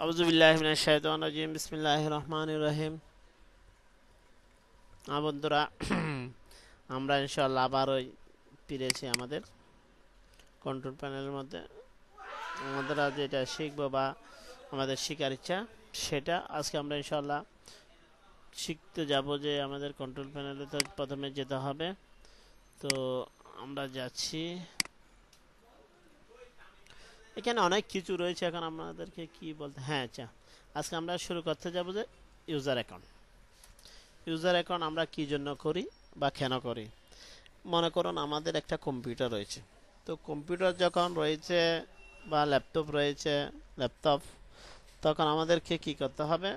আউযুবিল্লাহি মিনাশ শাইতানির রাজিম বিসমিল্লাহির রহমানির রহিম। বন্ধুরা, আমরা ইনশাআল্লাহ আবারও ফিরেছি আমাদের কন্ট্রোল প্যানেলের মধ্যে। আমাদের আজ যেটা শিখবো বা আমাদের শেখার ইচ্ছা, সেটা আজকে আমরা ইনশাআল্লাহ শিখতে যাব। যে আমাদের কন্ট্রোল প্যানেলে তো প্রথমে যেতে হবে, তো আমরা যাচ্ছি। এখানে অনেক কিছু রয়েছে, এখন আমাদেরকে কি বলতে, হ্যাঁ আচ্ছা, আজকে আমরা শুরু করতে যাব যে ইউজার অ্যাকাউন্ট। ইউজার অ্যাকাউন্ট আমরা কি জন্য করি বা কেন করি। মনে করুন আমাদের একটা কম্পিউটার রয়েছে, তো কম্পিউটার যখন রয়েছে বা ল্যাপটপ রয়েছে, ল্যাপটপ, তখন আমাদেরকে কি করতে হবে,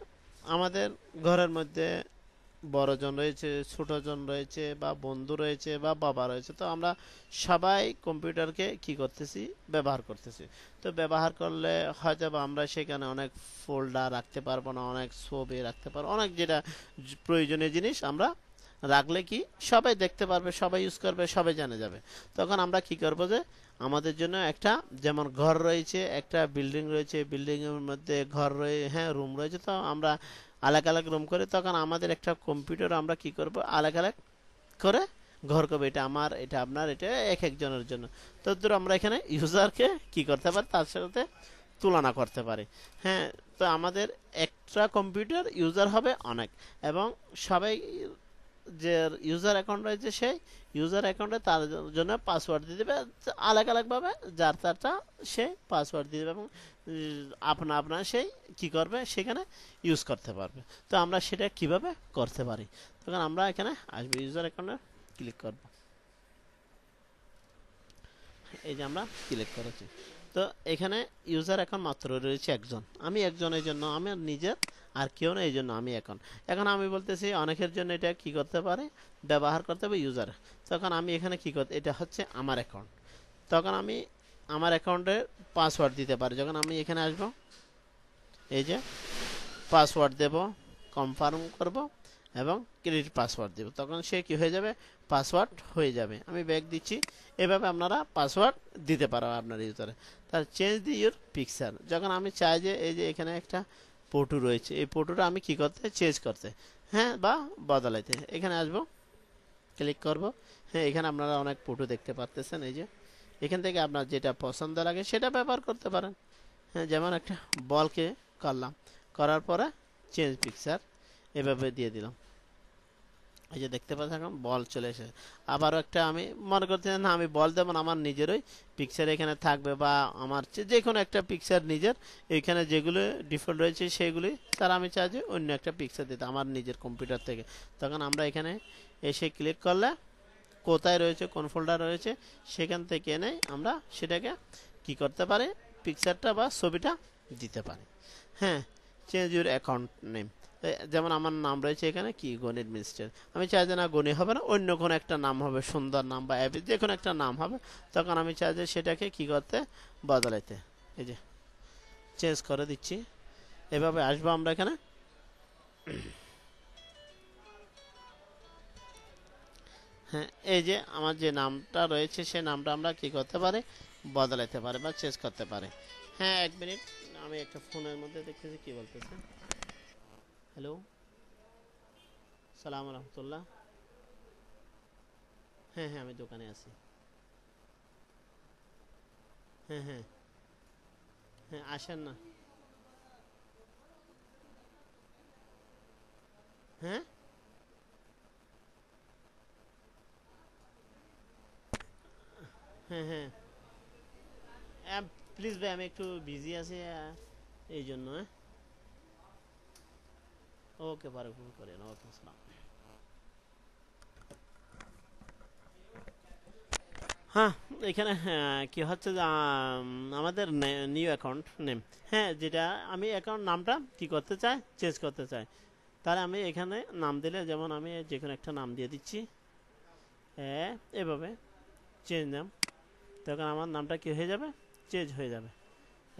আমাদের ঘরের মধ্যে বড়জন রয়েছে, ছোটজন রয়েছে, বা বন্ধু রয়েছে, বা বাবা রয়েছে, তো আমরা সবাই কম্পিউটারকে কি করতেছি, ব্যবহার করতেছি। তো ব্যবহার করলে হয়তো বা আমরা সেখানে অনেক ফোল্ডার রাখতে পারবো না, অনেক ছবি রাখতে পারবো, অনেক যেটা প্রয়োজনীয় জিনিস আমরা রাখলে কি সবাই দেখতে পারবে, সবাই ইউজ করবে, সবাই জানে যাবে। তখন আমরা কি করব, যে আমাদের জন্য একটা, যেমন ঘর রয়েছে, একটা বিল্ডিং রয়েছে, বিল্ডিং এর মধ্যে ঘর রয়েছে, হ্যাঁ রুম রয়েছে, তো আমরা আলাদা আলাদা রুম করে, তখন আমাদের একটা কম্পিউটার আমরা কি করব, আলাদা আলাদা করে ঘর করবো। এটা আমার, এটা আপনার, এটা এক একজনের জন্য। তো ধরো আমরা এখানে ইউজারকে কি করতে পারি, তার সাথে তুলনা করতে পারি। হ্যাঁ, তো আমাদের একটা কম্পিউটার ইউজার হবে অনেক, এবং সবাই যে ইউজার অ্যাকাউন্ট রয়েছে, সেই ইউজার অ্যাকাউন্টে তার জন্য পাসওয়ার্ড দিয়ে দেবে আলাদা আলাদাভাবে, যার তারটা সে পাসওয়ার্ড দিয়ে দেবে, এবং আপনা আপনা সেই কি করবে, সেখানে ইউজ করতে পারবে। তো আমরা সেটা কিভাবে করতে পারি, তখন আমরা এখানে আসবো, ইউজার অ্যাকাউন্টে ক্লিক করব। এই যে আমরা ক্লিক করেছি, তো এখানে ইউজার অ্যাকাউন্ট মাত্র রয়েছে একজন, আমি একজনের জন্য, আমার নিজের, আর কেউ না, এই জন্য আমি এখন এখন আমি বলতেছি অনেকের জন্য এটা কি করতে পারে, ব্যবহার করতে হবে ইউজার। তখন আমি এখানে কি করতে, এটা হচ্ছে আমার অ্যাকাউন্ট, তখন আমি আমার অ্যাকাউন্টের পাসওয়ার্ড দিতে পারি। যখন আমি এখানে আসব, এই যে পাসওয়ার্ড দেব, কনফার্ম করব, এবং ক্রেডিট পাসওয়ার্ড দেব, তখন সে কি হয়ে যাবে, পাসওয়ার্ড হয়ে যাবে। আমি ব্যাক দিচ্ছি। এভাবে আপনারা পাসওয়ার্ড দিতে পারো আপনার ইউজারে। তার চেঞ্জ দি ইউর পিকচার, যখন আমি চাই যে এই যে এখানে একটা ফটো রয়েছে, এই ফটোটা আমি কি করতে, চেঞ্জ করতে, হ্যাঁ, বা বদলাইতে, এখানে আসব, ক্লিক করব। হ্যাঁ, এখানে আপনারা অনেক ফটো দেখতে পারতেছেন। এই যে এখান থেকে আপনার যেটা পছন্দ লাগে সেটা ব্যবহার করতে পারেন। হ্যাঁ, যেমন একটা বলকে করলাম, করার পরে চেঞ্জ পিকচার এভাবে দিয়ে দিলাম। এই যে দেখতে পাচ্ছেন এখন বল চলে এসে। আবারও একটা আমি মনে করতে না, আমি বল দেবো না, আমার নিজেরই পিকচার এখানে থাকবে, বা আমার যে কোনো একটা পিকচার নিজের, এইখানে যেগুলো ডিফল্ট রয়েছে সেইগুলি, তার আমি চাই যে অন্য একটা পিকচার দিতে আমার নিজের কম্পিউটার থেকে। তখন আমরা এখানে এসে ক্লিক করলে কোথায় রয়েছে, কোন ফোল্ডার রয়েছে, সেখান থেকে এনে আমরা সেটাকে কি করতে পারি, পিকচারটা বা ছবিটা দিতে পারি। হ্যাঁ, চেঞ্জ ইউর অ্যাকাউন্ট নেম, যেমন আমার নাম রয়েছে এখানে কি, গণিত মিনিস্টার, আমি চাই যে না গণি হবে না, অন্য কোনো একটা নাম হবে, সুন্দর নাম বা অ্যাপি, যে কোনো একটা নাম হবে। তখন আমি চাই যে সেটাকে কি করতে, বদলাইতে। এই যে চেঞ্জ করে দিচ্ছি। এভাবে আসবো আমরা এখানে। হ্যাঁ, এই যে আমার যে নামটা রয়েছে, সেই নামটা আমরা কি করতে পারি, বদলাইতে পারি বা চেঞ্জ করতে পারি। হ্যাঁ, এক মিনিট, আমি একটা ফোনের মধ্যে দেখতেছি কি বলতেছে। হ্যালো, সালাম রহমতুল্লাহ। হ্যাঁ হ্যাঁ, আমি দোকানে আছি। হ্যাঁ হ্যাঁ হ্যাঁ, আসেন না। হ্যাঁ হ্যাঁ হ্যাঁ, প্লিজ ভাই, আমি একটু বিজি আছি, এই জন্য। হ্যাঁ, ওকে, পরে ফোন করেন, ওকে, আসসালাম। হ্যাঁ, এখানে কি হচ্ছে যে আমাদের নিউ অ্যাকাউন্ট নেম, হ্যাঁ, যেটা আমি অ্যাকাউন্ট নামটা কি করতে চাই, চেঞ্জ করতে চাই। তাহলে আমি এখানে নাম দিলে, যেমন আমি যে কোনো একটা নাম দিয়ে দিচ্ছি, এভাবে চেঞ্জ নাম, তখন আমার নামটা কি হয়ে যাবে, চেঞ্জ হয়ে যাবে।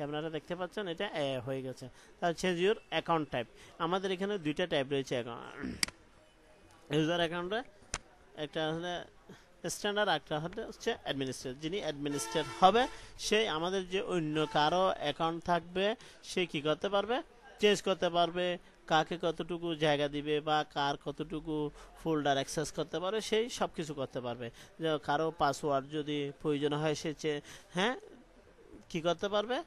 আপনারা দেখতে পাচ্ছেন এটা হয়ে গেছে। তাহলে চেঞ্জ ইউর অ্যাকাউন্ট টাইপ, আমাদের এখানে দুইটা টাইপ রয়েছে ইউজার অ্যাকাউন্টে। একটা হলে স্ট্যান্ডার্ড, একটা হচ্ছে অ্যাডমিনিস্ট্রেটর। যিনি অ্যাডমিনিস্ট্রেটর হবে সেই আমাদের যে অন্য কারো অ্যাকাউন্ট থাকবে সে কি করতে পারবে, চেঞ্জ করতে পারবে, কাকে কতটুকু জায়গা দিবে বা কার কতটুকু ফোল্ডার অ্যাক্সেস করতে পারবে, সেই সব কিছু করতে পারবে। যে কারো পাসওয়ার্ড যদি প্রয়োজন হয় সে হ্যাঁ কি করতে পারবে,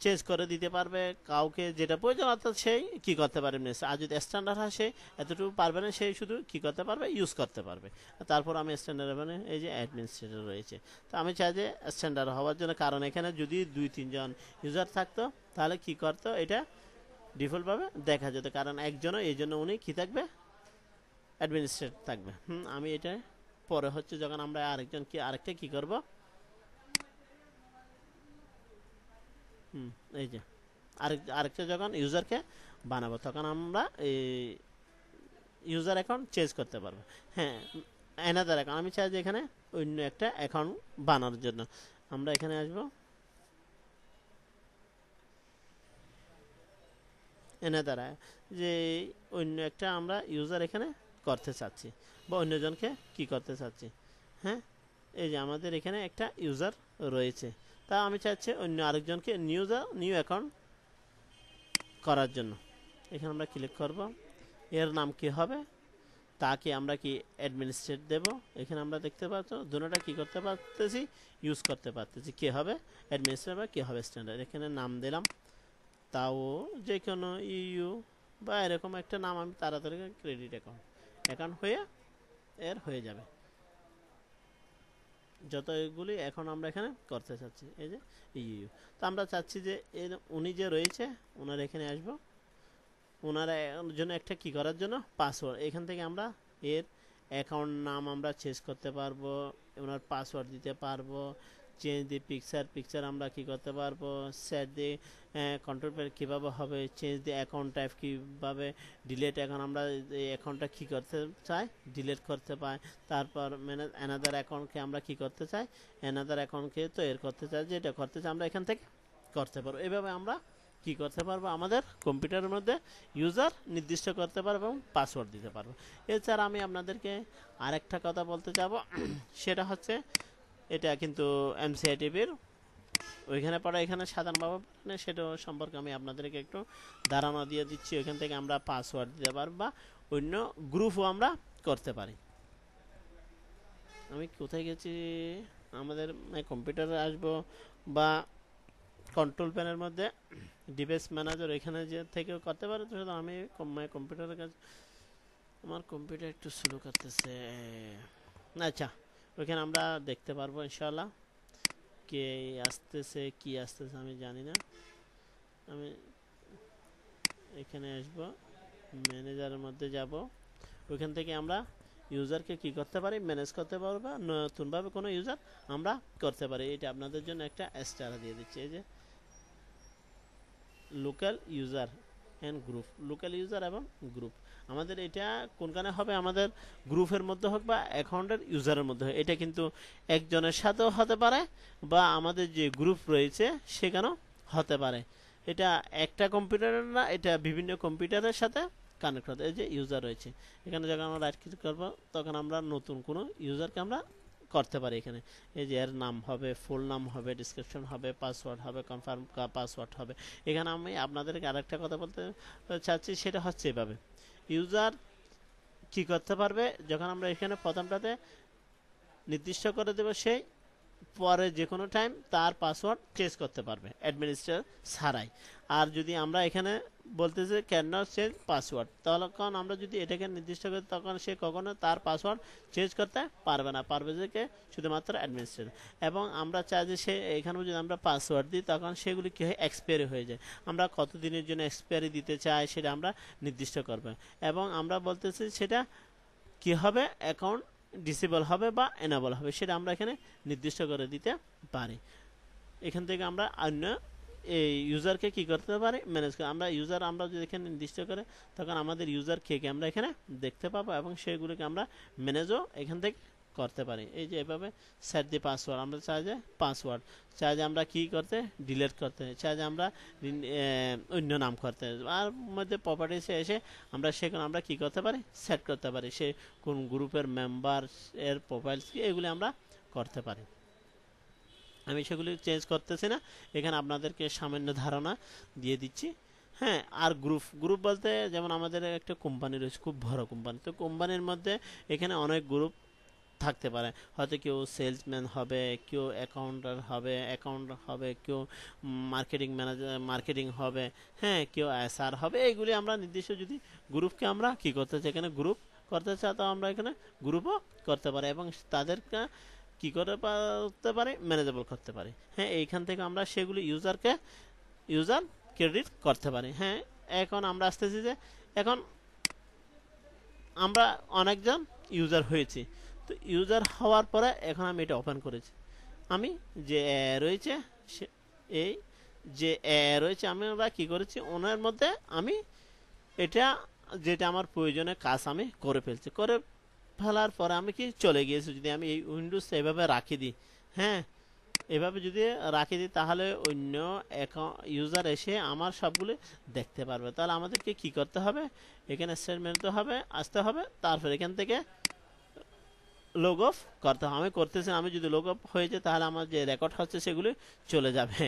চেঞ্জ করে দিতে পারবে, কাউকে যেটা প্রয়োজন অর্থাৎ সেই কি করতে পারবে। আর যদি স্ট্যান্ডার্ড হয় সে এতটুকু পারবে না, সেই শুধু কি করতে পারবে, ইউজ করতে পারবে। তারপর আমি স্ট্যান্ডার্ড মানে এই যে অ্যাডমিনিস্ট্রেটর রয়েছে। তো আমি চাই যে স্ট্যান্ডার্ড হওয়ার জন্য, কারণ এখানে যদি 2-3 জন ইউজার থাকতো তাহলে কি করতো, এটা ডিফল্টভাবে দেখা যেত, কারণ একজনও, এই জন্য উনি কি থাকবে, অ্যাডমিনিস্ট্রেটর থাকবে। আমি এটা পরে হচ্ছে যখন আমরা আরেকটা কি করব, এই যে আরেকটা যখন ইউজারকে বানাবো তখন আমরা এই ইউজার অ্যাকাউন্ট চেঞ্জ করতে পারবো। হ্যাঁ, অ্যানাদার অ্যাকাউন্ট আমি চাই যে এখানে অন্য একটা অ্যাকাউন্ট বানানোর জন্য আমরা এখানে আসবো, অ্যানাদার, যে অন্য একটা আমরা ইউজার এখানে করতে চাচ্ছি বা অন্যজনকে কি করতে চাচ্ছি। হ্যাঁ, এই যে আমাদের এখানে একটা ইউজার রয়েছে, তা আমি চাচ্ছি অন্য আরেকজনকে নিউ অ্যাকাউন্ট করার জন্য। এখানে আমরা ক্লিক করব, এর নাম কি হবে, তাকে আমরা কি অ্যাডমিনিস্ট্রেট দেব। এখানে আমরা দেখতে পাচ্ছ দুটোটা কি করতে পারতেছি, ইউজ করতে পারতেছি। কে হবে অ্যাডমিনিস্ট্রেটর বা কে হবে স্ট্যান্ডার্ড। এখানে নাম দিলাম, তাও যে কোনো ইউ বা এরকম একটা নাম, আমি তাড়াতাড়ি ক্রেডিট অ্যাকাউন্ট হয়ে যাবে যতগুলি এখন আমরা এখানে করতে চাচ্ছি। এই যে ইউ, তো আমরা চাচ্ছি যে উনি যে রয়েছে ওনার এখানে আসবো, ওনার জন্য একটা কি করার জন্য পাসওয়ার্ড, এখান থেকে আমরা এর অ্যাকাউন্ট নাম আমরা চেঞ্জ করতে পারবো, ওনার পাসওয়ার্ড দিতে পারবো, চেঞ্জ দি পিকচার আমরা কি করতে পারবো, সেট দি কন্ট্রোল প্যানেল কীভাবে হবে, চেঞ্জ দি অ্যাকাউন্ট টাইপ কীভাবে, ডিলেট অ্যাকাউন্ট আমরা এই অ্যাকাউন্টটা কী করতে চাই, ডিলেট করতে পাই। তারপর অ্যানাদার অ্যাকাউন্টকে আমরা কি করতে চাই, অ্যানাদার অ্যাকাউন্টকে তো করতে চাই, যেটা করতে চাই আমরা এখান থেকে করতে পারবো। এভাবে আমরা কি করতে পারবো, আমাদের কম্পিউটারের মধ্যে ইউজার নির্দিষ্ট করতে পারবো এবং পাসওয়ার্ড দিতে পারবো। এছাড়া আমি আপনাদেরকে আরেকটা কথা বলতে যাব, সেটা হচ্ছে এটা কিন্তু এমসিআইটিভির ওইখানে পড়া, এখানে সাধারণভাবে সেটা সম্পর্কে আমি আপনাদেরকে একটু ধারণা দিয়ে দিচ্ছি। ওইখান থেকে আমরা পাসওয়ার্ড দিতে পারবো বা অন্য গ্রুপও আমরা করতে পারি। আমি কোথায় গেছি, আমাদের কম্পিউটারে আসবো বা কন্ট্রোল প্যানের মধ্যে ডিভাইস ম্যানেজার, এখানে যে থেকেও করতে পারে। তো আমি কম্পিউটারের কাছে, আমার কম্পিউটার একটু স্লো করতেছে। আচ্ছা, ওইখানে আমরা দেখতে পারবো ইনশাআল্লাহ কে আসতেছে কি আসতেছে আমি জানি না। আমি এখানে আসব, ম্যানেজারের মধ্যে যাব, ওইখান থেকে আমরা ইউজারকে কি করতে পারি, ম্যানেজ করতে পারবো বা নতুনভাবে কোনো ইউজার আমরা করতে পারি। এটা আপনাদের জন্য একটা স্টার দিয়ে দিচ্ছি, এই যে local user and group, local user এবং গ্রুপ। আমাদের এটা কোনখানে হবে, আমাদের গ্রুপের মধ্যে হোক বা অ্যাকাউন্টের ইউজারের মধ্যে হোক। এটা কিন্তু একজনের সাথেও হতে পারে বা আমাদের যে গ্রুপ রয়েছে সেখানেও হতে পারে। এটা একটা কম্পিউটারের না, এটা বিভিন্ন কম্পিউটারের সাথে কানেক্ট হতে। এই যে ইউজার রয়েছে, এখানে যখন আমরা রাইট ক্লিক করবো তখন আমরা নতুন কোনো ইউজারকে আমরা করতে পারি। এখানে এই যে এর নাম হবে, ফুল নাম হবে, ডিসক্রিপশন হবে, পাসওয়ার্ড হবে, কনফার্ম পাসওয়ার্ড হবে। এখানে আমি আপনাদেরকে আরেকটা কথা বলতে চাচ্ছি, সেটা হচ্ছে এভাবে ইউজার কি করতে পারবে, যখন আমরা এখানে প্রথমটাতে নির্দিষ্ট করে দেব, সেই পরে যে কোনো টাইম তার পাসওয়ার্ড চেঞ্জ করতে পারবে অ্যাডমিনিস্ট্রেটর ছাড়াই। আর যদি আমরা এখানে বলতেছি ক্যান নট চেঞ্জ পাসওয়ার্ড, তখন আমরা যদি এটাকে নির্দিষ্ট করি তখন সে কখনো তার পাসওয়ার্ড চেঞ্জ করতে পারবে না, পারবে যে কে, শুধুমাত্র অ্যাডমিনিস্ট্রেটর। এবং আমরা চাই যে সে এখানে যদি আমরা পাসওয়ার্ড দিই তখন সেগুলি কী হয়, এক্সপায়ারি হয়ে যায়। আমরা কতদিনের জন্য এক্সপায়ারি দিতে চাই সেটা আমরা নির্দিষ্ট করব। এবং আমরা বলতেছি সেটা কি হবে, অ্যাকাউন্ট ডিসেবল হবে বা এনেবল হবে, সেটা আমরা এখানে নির্দিষ্ট করে দিতে পারি। এখান থেকে আমরা অন্য এই ইউজারকে কি করতে পারি, ম্যানেজ করে। আমরা ইউজার আমরা যদি এখানে নির্দিষ্ট করে তখন আমাদের ইউজার কে আমরা এখানে দেখতে পাবো এবং সেগুলিকে আমরা ম্যানেজও এখান থেকে করতে পারি। এই যে এভাবে সেট দি পাসওয়ার্ড, আমরা চাই যে পাসওয়ার্ড, চাই যে আমরা কি করতে, ডিলিট করতে, চাই যে আমরা অন্য নাম করতে, আর মধ্যে প্রপার্টিসে এসে আমরা সেখানে আমরা কি করতে পারি, সেট করতে পারি সে কোন গ্রুপের মেম্বার এর প্রোফাইলস কি, এগুলি আমরা করতে পারি। আমি সেগুলি চেঞ্জ করতেছি না, এখানে আপনাদেরকে সামান্য ধারণা দিয়ে দিচ্ছি। হ্যাঁ, আর গ্রুপ বলতে যেমন আমাদের একটা কোম্পানি রয়েছে, খুব বড় কোম্পানি, তো কোম্পানির মধ্যে এখানে অনেক গ্রুপ থাকতে পারে, হয়তো কেউ সেলসম্যান হবে, কেউ অ্যাকাউন্ট হবে, কেউ মার্কেটিং ম্যানেজার মার্কেটিং হবে, হ্যাঁ, কেউ এসআর হবে। এইগুলি আমরা নির্দিষ্ট যদি গ্রুপকে আমরা কি করতে চাই, এখানে গ্রুপ করতে চাই, তো আমরা এখানে গ্রুপও করতে পারি এবং তাদেরকে কি করতে পারি, ম্যানেজেবল করতে পারি। হ্যাঁ, এইখান থেকে আমরা সেগুলি ইউজার ক্রেডিট করতে পারি। হ্যাঁ, এখন আমরা আসতেছি যে এখন আমরা অনেকজন ইউজার হয়েছি, তো ইউজার হওয়ার পরে এখন আমি এটা ওপেন করেছি, আমি যে রয়েছে এই যে রয়েছে, আমরা কি করেছি ওনার মধ্যে আমি এটা যেটা আমার প্রয়োজনীয় কাজ আমি করে ফেলছি, করে ফেলার পরে আমি কি চলে গিয়েছি, যদি আমি এই উইন্ডোজ এভাবে রাখি দিই, হ্যাঁ, এভাবে যদি রাখি দিই, তাহলে অন্য ইউজার এসে আমার সবগুলো দেখতে পারবে। তাহলে আমাদেরকে কি করতে হবে, এখানে স্টেটমেন্ট আসতে হবে, তারপর এখান থেকে লগ অফ করতে হবে। আমি করতেছি, আমি যদি লগ অফ হয়ে যায় তাহলে আমার যে রেকর্ড হচ্ছে সেগুলি চলে যাবে,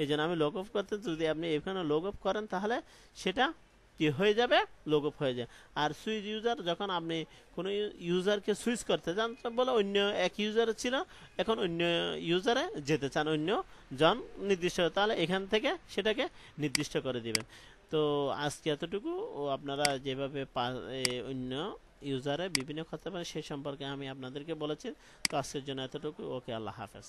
এই জন্য আমি লগ অফ করতে, যদি আপনি এখানে লগ অফ করেন তাহলে সেটা কি হয়ে যাবে, লগ অফ হয়ে যায়। আর সুইচ ইউজার, যখন আপনি কোনো ইউজারকে সুইচ করতে চান, বলে অন্য এক ইউজার ছিল এখন অন্য ইউজারে যেতে চান, অন্য জন নির্দিষ্ট, তাহলে এখান থেকে সেটাকে নির্দিষ্ট করে দিবেন। তো আজকে এতটুকু, ও আপনারা যেভাবে অন্য ইউজারে বিভিন্ন করতে পারে সে সম্পর্কে আমি আপনাদেরকে বলেছি। তো আজকের জন্য এতটুকু, ওকে, আল্লাহ হাফেজ।